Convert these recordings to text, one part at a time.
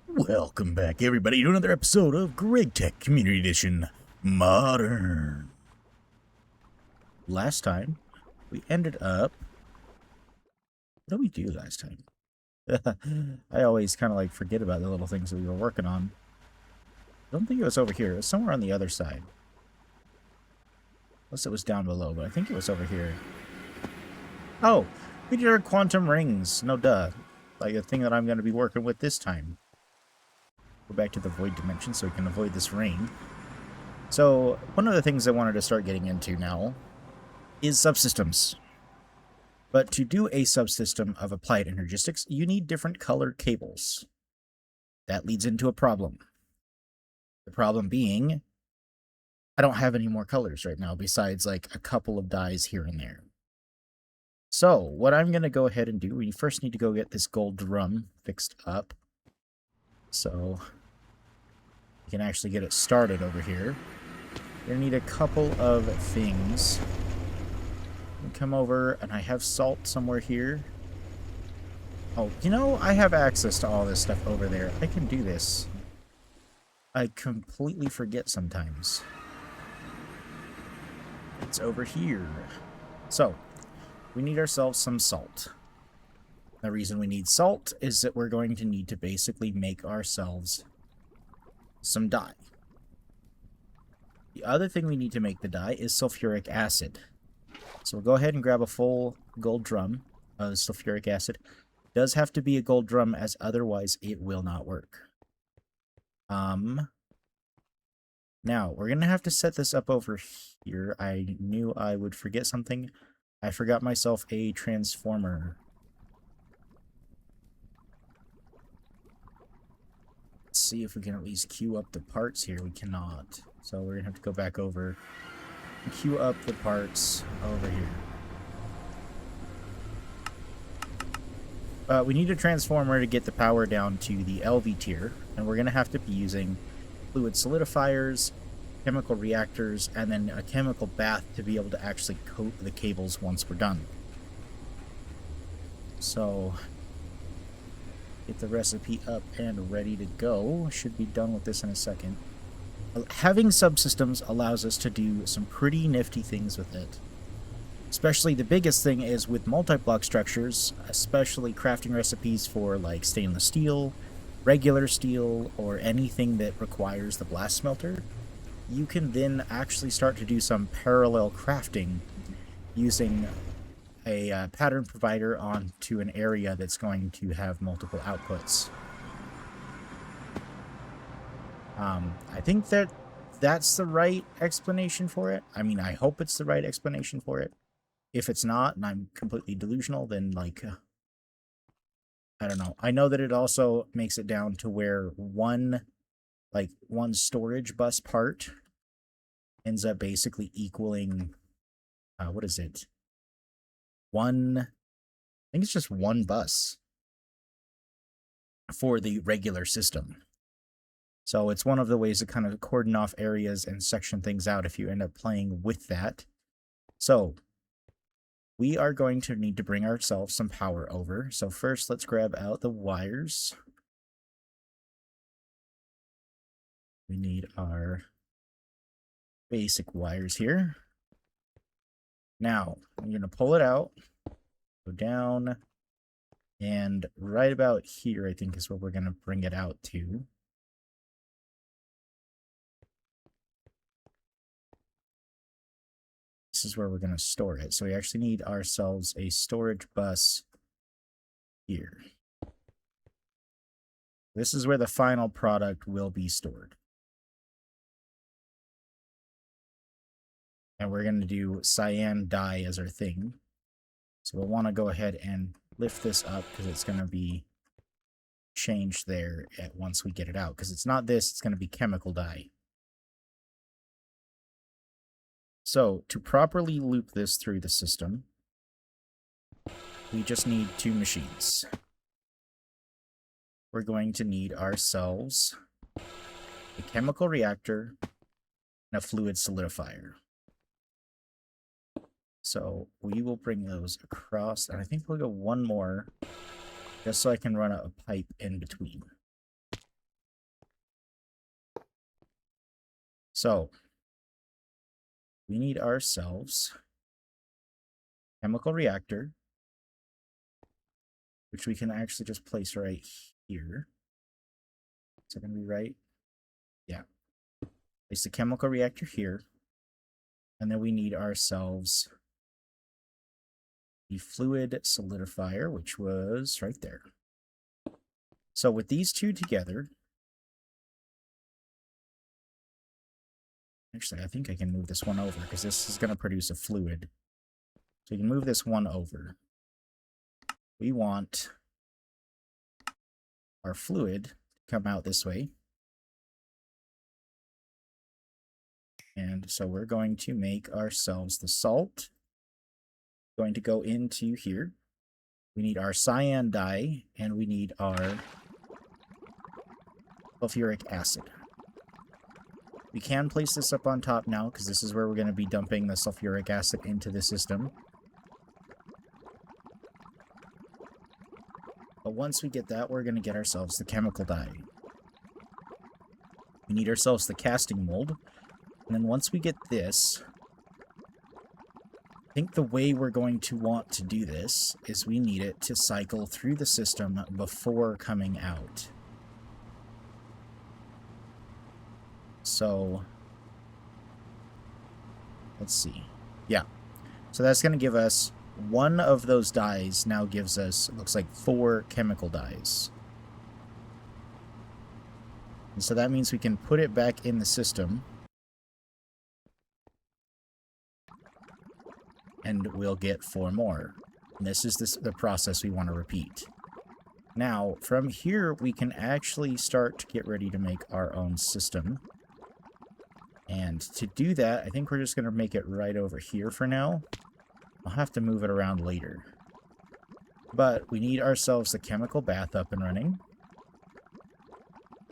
Welcome back, everybody, to another episode of Gregtech Community Edition Modern. Last time, we ended up... What did we do last time? I always kind of like forget about the little things that we were working on. I don't think it was over here. It was somewhere on the other side. Unless it was down below, but I think it was over here. Oh, we did our quantum rings. No duh. Like the thing that I'm going to be working with this time. Go back to the void dimension so we can avoid this rain. So, one of the things I wanted to start getting into now is subsystems. But to do a subsystem of applied energistics, you need different colored cables. That leads into a problem. The problem being, I don't have any more colors right now besides like a couple of dyes here and there. So, what I'm going to go ahead and do, we first need to go get this gold drum fixed up. So, we can actually get it started over here. You're going to need a couple of things. Come over, and I have salt somewhere here. Oh, you know, I have access to all this stuff over there. I can do this. I completely forget sometimes. It's over here. So, we need ourselves some salt. The reason we need salt is that we're going to need to basically make ourselves some dye. The other thing we need to make the dye is sulfuric acid. So we'll go ahead and grab a full gold drum of sulfuric acid. It does have to be a gold drum, as otherwise it will not work. Now, we're going to have to set this up over here. I knew I would forget something. I forgot myself a transformer. Let's see if we can at least queue up the parts here. We cannot. So we're going to have to go back over and queue up the parts over here. We need a transformer to get the power down to the LV tier, and we're going to have to be using fluid solidifiers, chemical reactors, and then a chemical bath to be able to actually coat the cables once we're done. So, get the recipe up and ready to go. Should be done with this in a second. Having subsystems allows us to do some pretty nifty things with it. Especially the biggest thing is with multi-block structures, especially crafting recipes for like stainless steel, regular steel, or anything that requires the blast smelter. You can then actually start to do some parallel crafting using a pattern provider onto an area that's going to have multiple outputs. I think that's the right explanation for it. I mean, I hope it's the right explanation for it. If it's not, and I'm completely delusional, then, like, I don't know. I know that it also makes it down to where one storage bus part ends up basically equaling, what is it? I think it's just one bus for the regular system. So it's one of the ways to kind of cordon off areas and section things out if you end up playing with that. So we are going to need to bring ourselves some power over. So first, let's grab out the wires. We need our basic wires here. Now, I'm going to pull it out, go down, and right about here, I think, is where we're going to bring it out to. This is where we're going to store it. So we actually need ourselves a storage bus here. This is where the final product will be stored. And we're going to do cyan dye as our thing. So we'll want to go ahead and lift this up because it's going to be changed there once we get it out. Because it's not this, it's going to be chemical dye. So, to properly loop this through the system, we just need two machines. We're going to need ourselves a chemical reactor and a fluid solidifier. So, we will bring those across, and I think we'll go one more, just so I can run a pipe in between. So we need ourselves chemical reactor, which we can actually just place right here. Is that going to be right? Yeah. Place the chemical reactor here. And then we need ourselves the fluid solidifier, which was right there. So with these two together, actually, I think I can move this one over because this is going to produce a fluid. So you can move this one over. We want our fluid to come out this way. And so we're going to make ourselves the salt. Going to go into here. We need our cyan dye, and we need our sulfuric acid. We can place this up on top now, because this is where we're going to be dumping the sulfuric acid into the system. But once we get that, we're going to get ourselves the chemical dye. We need ourselves the casting mold. And then once we get this, I think the way we're going to want to do this is we need it to cycle through the system before coming out. So, let's see. Yeah. So that's going to give us one of those dyes now gives us, it looks like 4 chemical dyes. And so that means we can put it back in the system. And we'll get 4 more. And this is the process we want to repeat. Now, from here, we can actually start to get ready to make our own system. And to do that, I think we're just going to make it right over here for now. I'll have to move it around later. But we need ourselves the chemical bath up and running.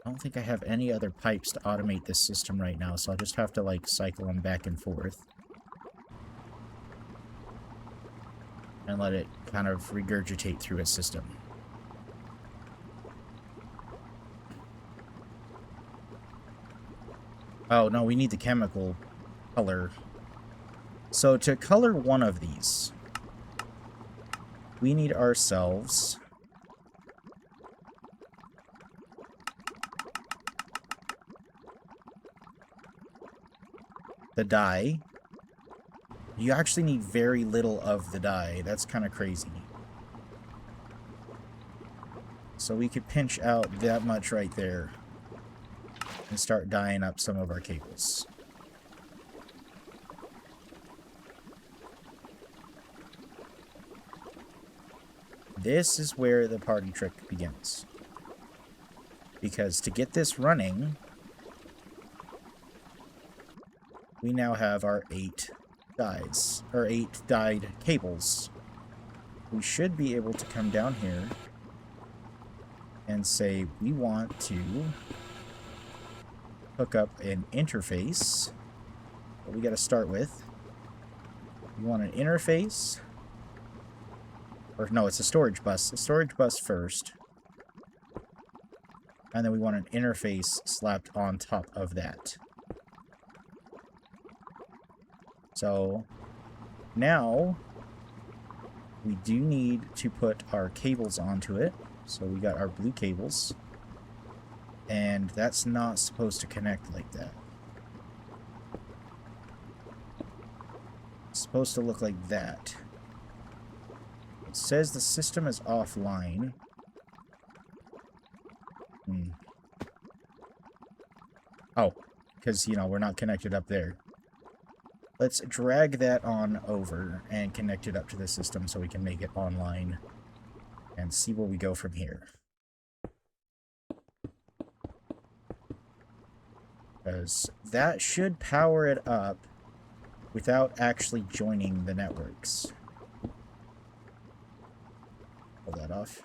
I don't think I have any other pipes to automate this system right now, so I'll just have to, like, cycle them back and forth. And let it kind of regurgitate through its system. Oh, no, we need the chemical color. So to color one of these, we need ourselves the dye. You actually need very little of the dye. That's kind of crazy. So we could pinch out that much right there and start dyeing up some of our cables. This is where the party trick begins. Because to get this running, we now have our 8 dyes, or 8 dyed cables. We should be able to come down here and say we want to hook up an interface. What we got to start with, we want an interface, or no, it's a storage bus. A storage bus first, and then we want an interface slapped on top of that. So now we do need to put our cables onto it. So we got our blue cables, and that's not supposed to connect like that. It's supposed to look like that. It says the system is offline. Oh, because, you know, we're not connected up there. Let's drag that on over and connect it up to the system so we can make it online and see where we go from here. Because that should power it up without actually joining the networks. Pull that off.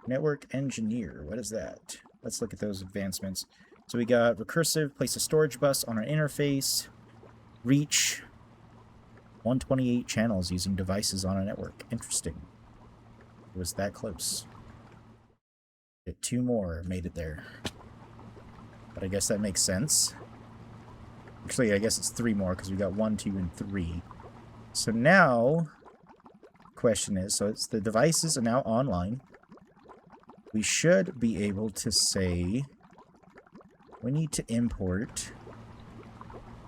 Network engineer, what is that? Let's look at those advancements. So we got recursive, place a storage bus on our interface, reach 128 channels using devices on a network. Interesting. It was that close. Get 2 more, made it there. But I guess that makes sense. Actually, I guess it's 3 more because we got 1, 2, and 3. So now, question is, so it's the devices are now online. We should be able to say we need to import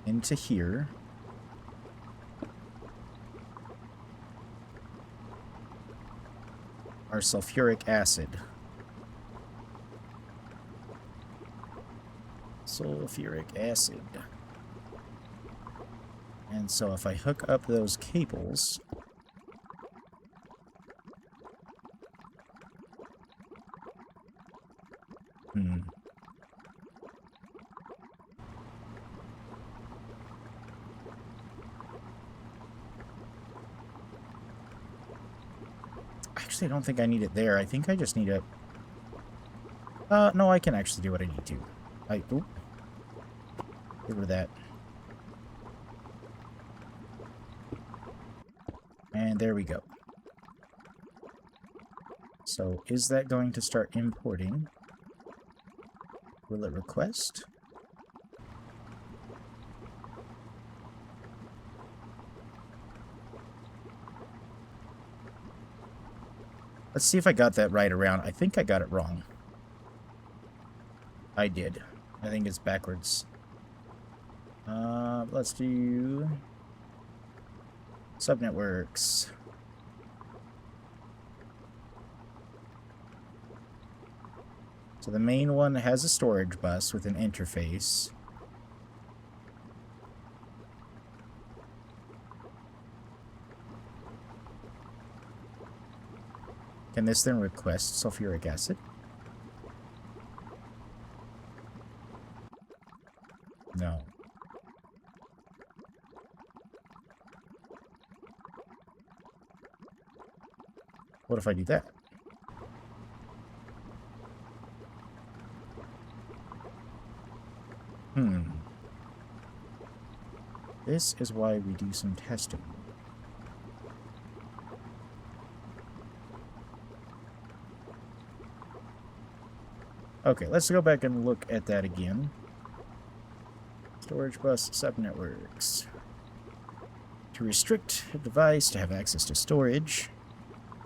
into here our sulfuric acid. Sulfuric acid. And so if I hook up those cables, actually, I don't think I need it there. I think I just need it. No, I can actually do what I need to. Oop. Get rid of that. And there we go. So, is that going to start importing? Will it request? Let's see if I got that right around. I think I got it wrong. I did. I think it's backwards. Let's do subnetworks. So the main one has a storage bus with an interface. Can this then request sulfuric acid? No. What if I do that? This is why we do some testing. Okay, let's go back and look at that again. Storage bus subnetworks. To restrict a device to have access to storage,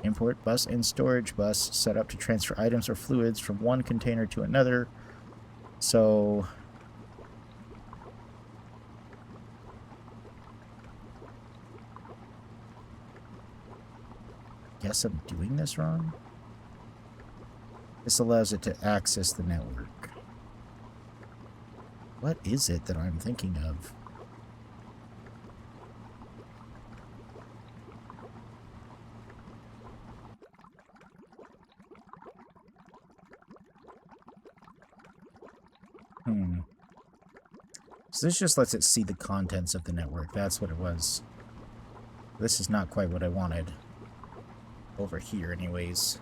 import bus and storage bus set up to transfer items or fluids from one container to another. So guess I'm doing this wrong. This allows it to access the network. What is it that I'm thinking of? So this just lets it see the contents of the network. That's what it was. This is not quite what I wanted. Over here, anyways.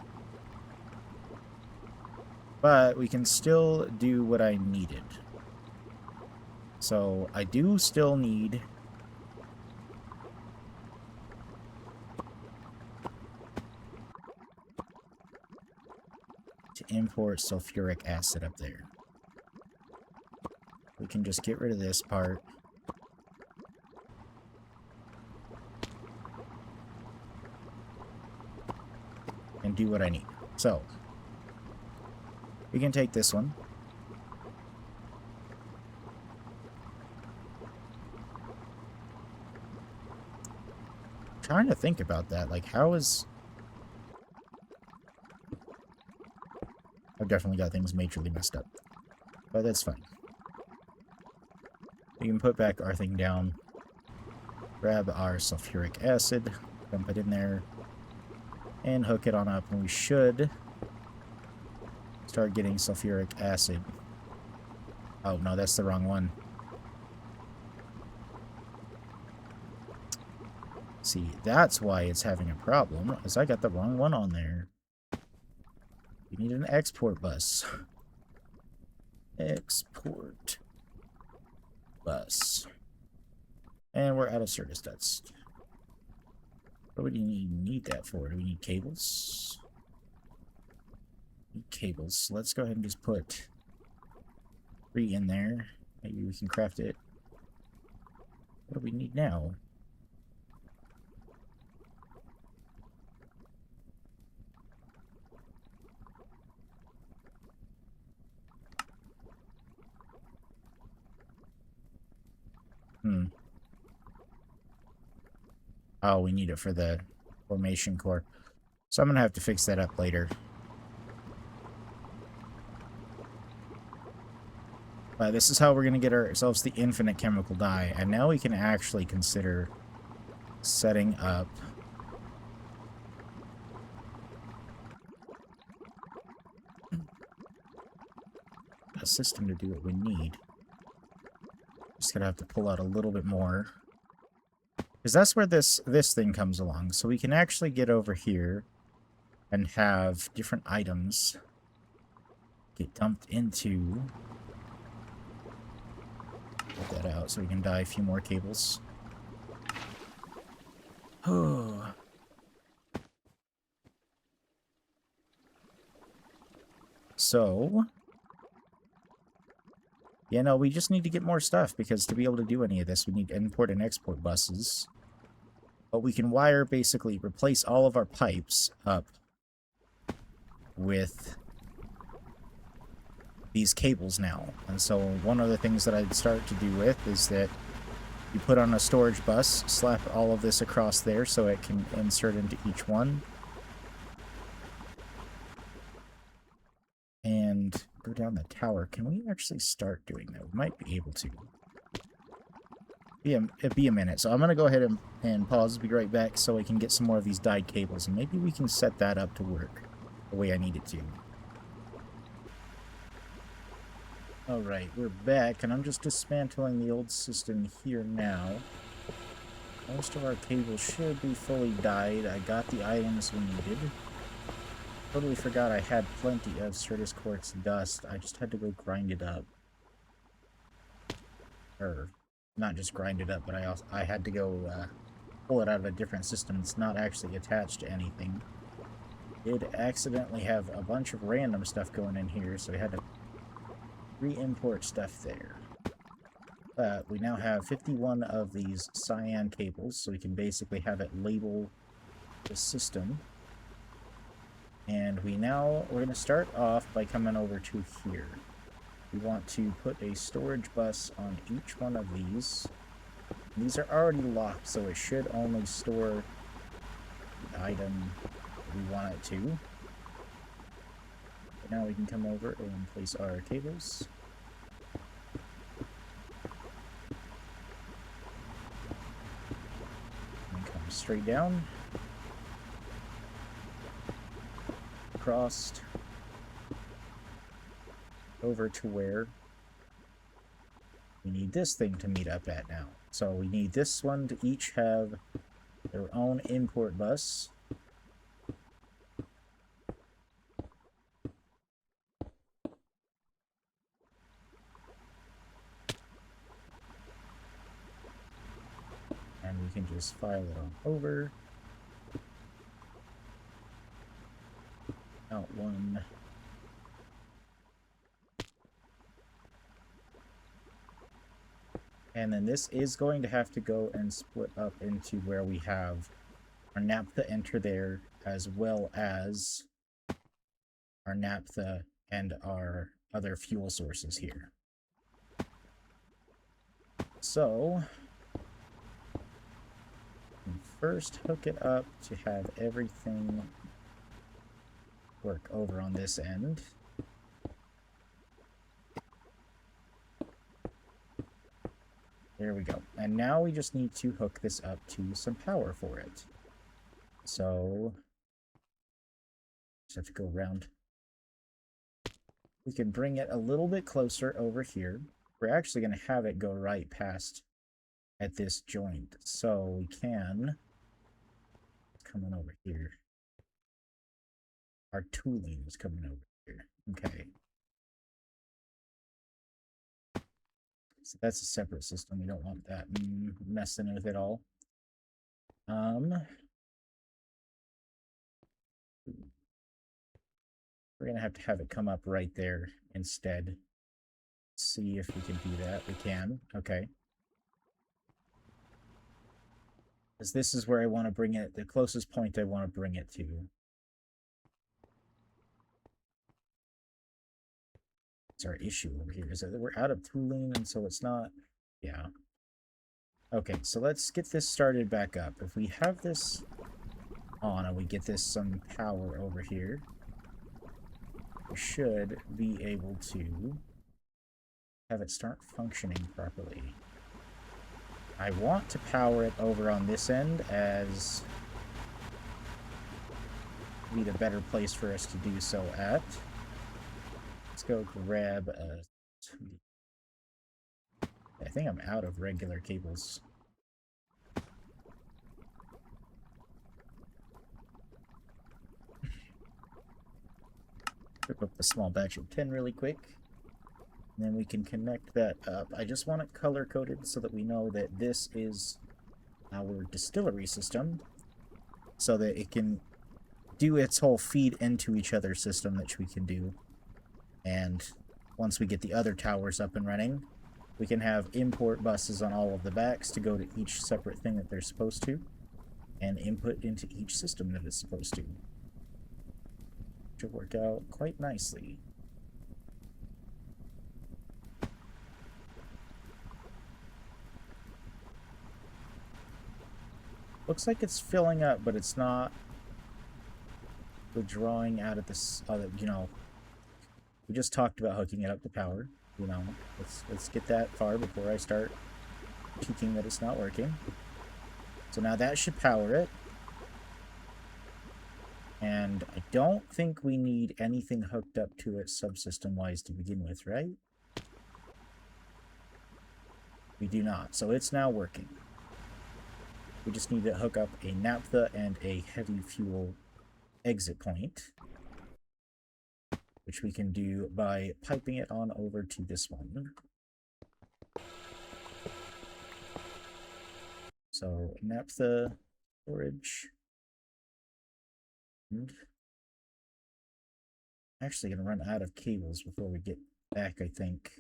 But we can still do what I needed. So I do still need to import sulfuric acid up there. We can just get rid of this part. And do what I need. So, we can take this one. I'm trying to think about that. Like, how is... I've definitely got things majorly messed up. But that's fine. We can put back our thing down. Grab our sulfuric acid. Dump it in there. And hook it on up. And we should start getting sulfuric acid. Oh, no, that's the wrong one. See, that's why it's having a problem, is I got the wrong one on there. You need an export bus. Export bus. And we're out of service ducts. What do we need that for? Do we need cables? cables. Let's go ahead and just put 3 in there. Maybe we can craft it. What do we need now? Oh, we need it for the formation core. So I'm going to have to fix that up later. But this is how we're going to get ourselves the infinite chemical dye. And now we can actually consider setting up a system to do what we need. Just going to have to pull out a little bit more. Because that's where this thing comes along. So we can actually get over here and have different items get dumped into... Put that out so we can dye a few more cables. Oh. So... Yeah, no, we just need to get more stuff, because to be able to do any of this, we need import and export buses. But we can wire, basically, replace all of our pipes up with these cables now. And so one of the things that I'd start to do with is that you put on a storage bus, slap all of this across there so it can insert into each one. And go down the tower. Can we actually start doing that? We might be able to. It'd be a minute. So I'm going to go ahead and pause. Be right back so I can get some more of these dyed cables. And maybe we can set that up to work the way I need it to. Alright, we're back. And I'm just dismantling the old system here now. Most of our cables should be fully dyed. I got the items we needed. Totally forgot I had plenty of Certus Quartz dust. I just had to go grind it up. Or, not just grind it up, but I had to go pull it out of a different system. It's not actually attached to anything. Did accidentally have a bunch of random stuff going in here, so we had to re-import stuff there. But we now have 51 of these cyan cables, so we can basically have it label the system. And we're going to start off by coming over to here. We want to put a storage bus on each one of these. These are already locked, so it should only store the item we want it to. But now we can come over and place our cables. And come straight down. Crossed over to where we need this thing to meet up at now. So we need this one to each have their own import bus. And we can just file it on over. Out one. And then this is going to have to go and split up into where we have our naphtha enter there, as well as our naphtha and our other fuel sources here. So, first hook it up to have everything work over on this end. There we go. And now we just need to hook this up to some power for it. So, just have to go around. We can bring it a little bit closer over here. We're actually going to have it go right past at this joint. So we can come on over here. Our tooling is coming over here. Okay. So that's a separate system. We don't want that messing with it all. We're going to have it come up right there instead. Let's see if we can do that. We can. Okay. Because this is where I want to bring it, the closest point I want to bring it to. It's our issue over here, is that we're out of tooling, and so it's not... Yeah. Okay, so let's get this started back up. If we have this on and we get this some power over here, we should be able to have it start functioning properly. I want to power it over on this end as be the better place for us to do so at. Let's go grab a... I think I'm out of regular cables. Pick up a small batch of 10 really quick. And then we can connect that up. I just want it color-coded so that we know that this is our distillery system, so that it can do its whole feed into each other system that we can do. And once we get the other towers up and running, we can have import buses on all of the backs to go to each separate thing that they're supposed to, and input into each system that it's supposed to. Should work out quite nicely. Looks like it's filling up, but it's not withdrawing out of this other, you know, we just talked about hooking it up to power, you know, let's get that far before I start peeking that it's not working. So now that should power it. And I don't think we need anything hooked up to it subsystem-wise to begin with, right? We do not. So it's now working. We just need to hook up a naphtha and a heavy fuel exit point, which we can do by piping it on over to this one. So naphtha, storage, and I'm actually going to run out of cables before we get back, I think.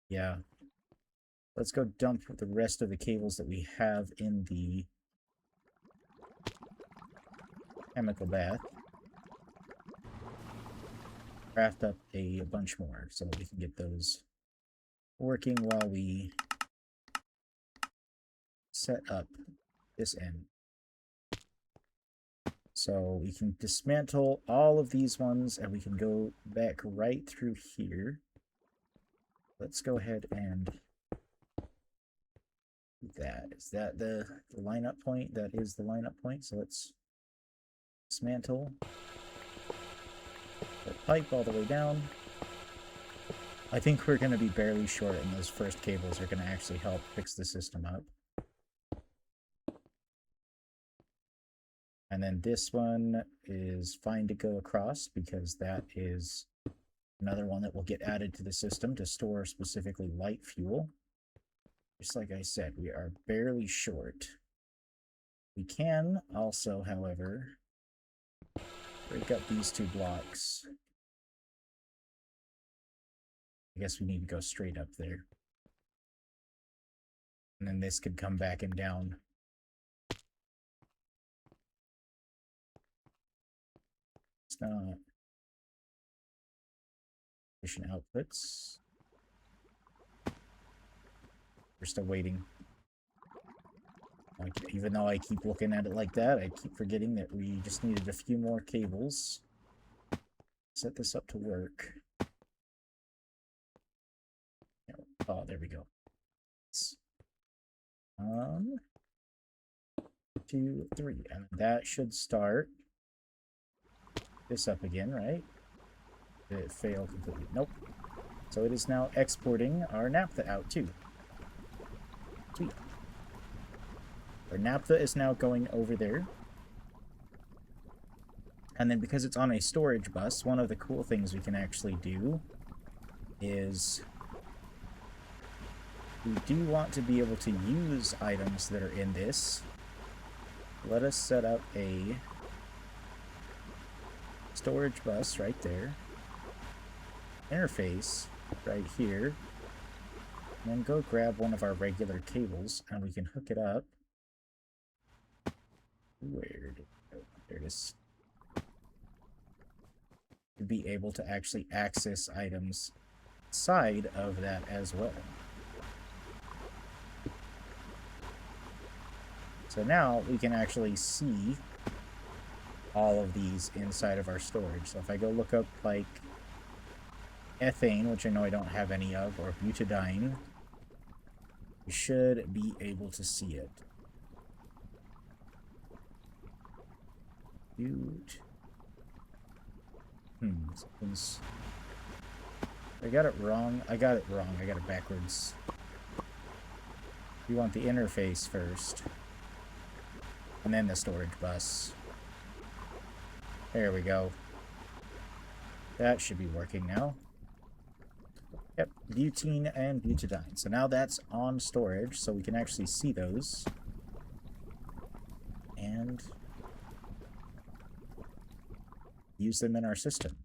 Yeah. Let's go dump the rest of the cables that we have in the chemical bath. Craft up a bunch more so that we can get those working while we set up this end. So we can dismantle all of these ones and we can go back right through here. Let's go ahead and do that. Is that the lineup point? That is the lineup point. So let's dismantle the pipe all the way down. I think we're going to be barely short, and those first cables are going to actually help fix the system up. And then this one is fine to go across because that is another one that will get added to the system to store specifically light fuel. Just like I said, we are barely short. We can also, however, break up these two blocks. I guess we need to go straight up there. And then this could come back and down. It's not efficient outputs. We're still waiting. Even though I keep looking at it like that, I keep forgetting that we just needed a few more cables. Set this up to work. Oh, there we go. 1, 2, 3, and that should start this up again, right? Did it fail completely? Nope. So it is now exporting our naphtha out too. Sweet. Our naphtha is now going over there. And then because it's on a storage bus, one of the cool things we can actually do is we do want to be able to use items that are in this. Let us set up a storage bus right there, interface right here, and then go grab one of our regular cables and we can hook it up. Where did it go? There it is. To be able to actually access items side of that as well. So now we can actually see all of these inside of our storage. So if I go look up like ethane, which I know I don't have any of, or butadiene, you should be able to see it. Something's... I got it wrong. I got it backwards. You want the interface first. And then the storage bus. There we go. That should be working now. Yep, butene and butadiene. So now that's on storage, so we can actually see those. And use them in our system.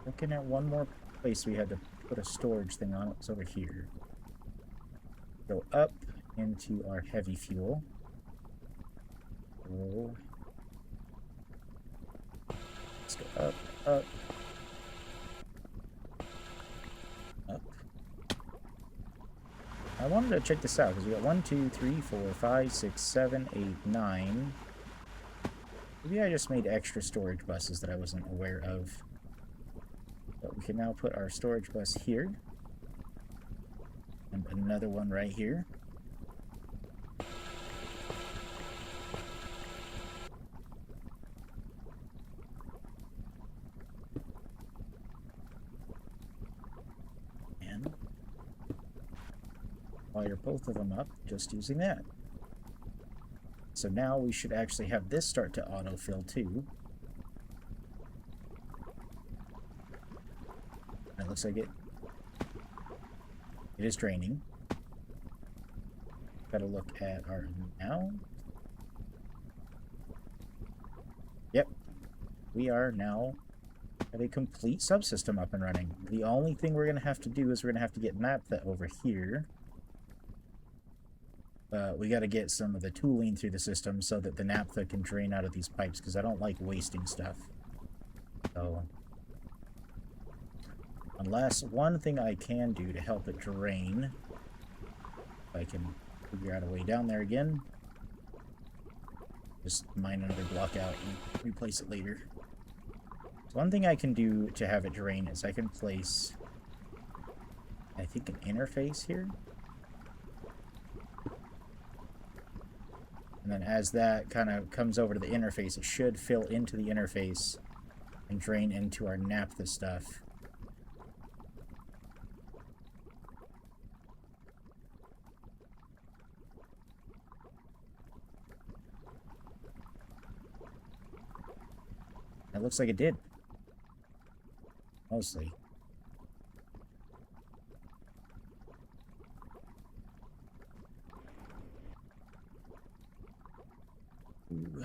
Looking at one more place we had to put a storage thing on. It's over here. Go up into our heavy fuel. Whoa. Let's go up, up, up. I wanted to check this out because we got 1, 2, 3, 4, 5, 6, 7, 8, 9. Maybe I just made extra storage buses that I wasn't aware of. But we can now put our storage bus here. And another one right here. And wire both of them up just using that. So now we should actually have this start to autofill too. It looks like it is draining. Gotta look at our now. Yep. We are now at a complete subsystem up and running. The only thing we're gonna have to do is we're gonna have to get naphtha over here. We gotta get some of the tooling through the system so that the naphtha can drain out of these pipes, because I don't like wasting stuff. So unless one thing I can do to help it drain, if I can figure out a way down there again, just mine another block out and replace it later. So one thing I can do to have it drain is I can place, I think, an interface here. And then as that kind of comes over to the interface, it should fill into the interface and drain into our naphtha stuff. It looks like it did. Mostly. Ooh.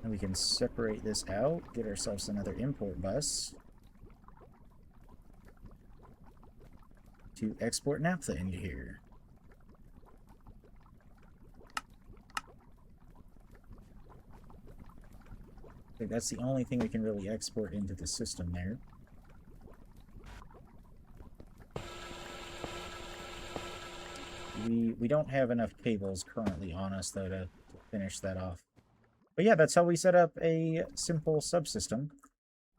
And we can separate this out, get ourselves another import bus to export naphtha into here. I think that's the only thing we can really export into the system there. We don't have enough cables currently on us, though, to finish that off. But yeah, that's how we set up a simple subsystem.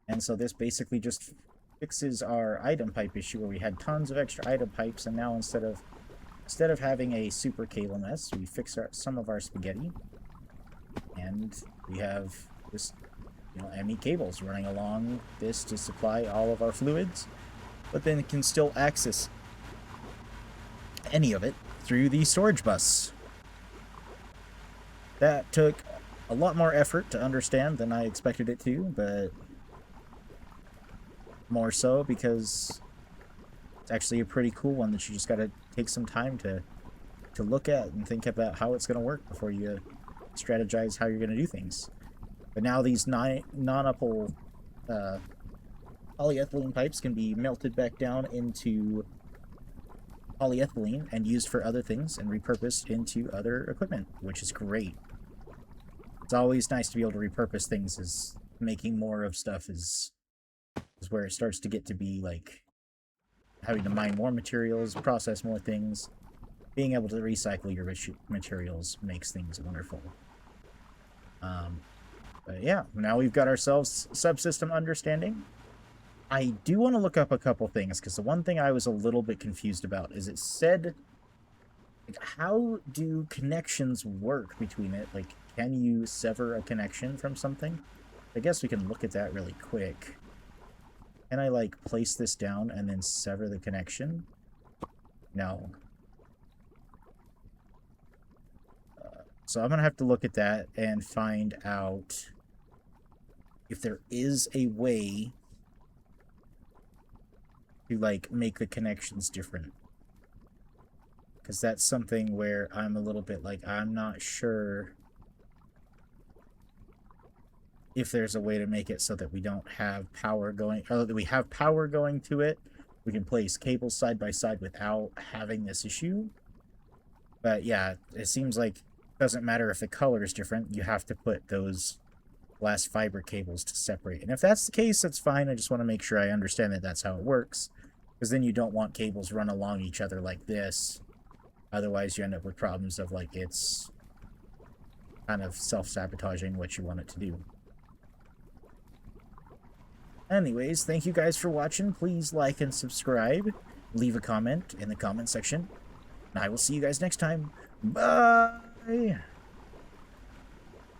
And so this basically just fixes our item pipe issue, where we had tons of extra item pipes, and now instead of having a super cable mess, we fix some of our spaghetti, and we have just, you know, ME cables running along this to supply all of our fluids, but then it can still access any of it through the storage bus. That took a lot more effort to understand than I expected it to, but more so because it's actually a pretty cool one that you just got to take some time to look at and think about how it's going to work before you strategize how you're going to do things. But now these non-uppal polyethylene pipes can be melted back down into polyethylene and used for other things and repurposed into other equipment, which is great. It's always nice to be able to repurpose things, as making more of stuff is where it starts to get to be like having to mine more materials, process more things. Being able to recycle your materials makes things wonderful. But yeah, now we've got ourselves subsystem understanding. I do want to look up a couple things, because the one thing I was a little bit confused about is it said, like, how do connections work between it? Like, can you sever a connection from something? I guess we can look at that really quick. Can I, like, place this down and then sever the connection? No. So I'm going to have to look at that and find out if there is a way to, like, make the connections different. Because that's something where I'm a little bit like, I'm not sure if there's a way to make it so that we don't have power going, or that we have power going to it. We can place cables side by side without having this issue. But yeah, it seems like it doesn't matter if the color is different. You have to put those glass fiber cables to separate. And if that's the case, that's fine. I just want to make sure I understand that that's how it works. Because then you don't want cables run along each other like this. Otherwise, you end up with problems of, like, it's kind of self-sabotaging what you want it to do. Anyways, thank you guys for watching. Please like and subscribe. Leave a comment in the comment section. And I will see you guys next time. Bye!